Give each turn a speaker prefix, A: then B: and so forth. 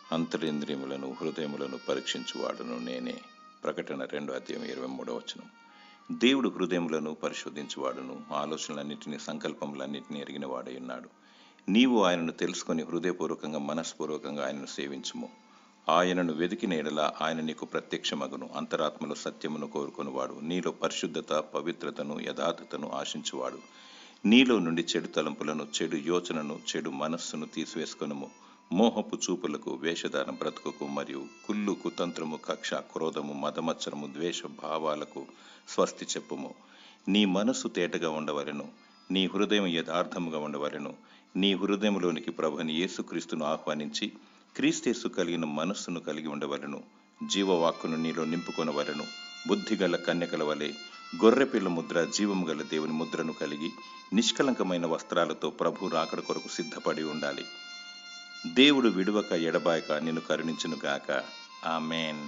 A: అంతరింద్రియములను హృదయములను పరీక్షించువాడును నేనే. ప్రకటన 2:23. దేవుడు హృదయములను పరిశోధించువాడును, ఆలోచనలన్నిటినీ సంకల్పములన్నిటినీ ఎరిగిన వాడై ఉన్నాడు. నీవు ఆయనను తెలుసుకొని హృదయపూర్వకంగా మనస్పూర్వకంగా ఆయనను సేవించుము. ఆయనను వెదికిన ఎడల ఆయన నీకు ప్రత్యక్షమగును. అంతరాత్మలో సత్యమును కోరుకొనివాడు, నీలో పరిశుద్ధత, పవిత్రతను, యథార్థతను ఆశించువాడు. నీలో నుండి చెడు తలంపులను, చెడు యోచనను, చెడు మనస్సును తీసివేసుకొనుము. మోహపు చూపులకు, వేషధారణ బ్రతుకుకు మరియు కుళ్ళు, కుతంత్రము, కక్ష, క్రోధము, మదమత్సరము, ద్వేష భావాలకు స్వస్తి చెప్పుము. నీ మనస్సు తేటగా ఉండవలెను, నీ హృదయం యథార్థముగా ఉండవలెను. నీ హృదయంలోనికి ప్రభుని యేసుక్రీస్తును ఆహ్వానించి క్రీస్తేసు కలిగిన మనస్సును కలిగి ఉండవలెను. జీవవాక్కును నీలో నింపుకొనవలెను. బుద్ధిగల కన్యకల వలె గొర్రెపిల్ల ముద్ర, జీవము గల దేవుని ముద్రను కలిగి నిష్కలంకమైన వస్త్రాలతో ప్రభు రాకడ కొరకు సిద్ధపడి ఉండాలి. దేవుడు విడువక ఎడబాయక నిన్ను కరుణించునుగాక. ఆమేన్.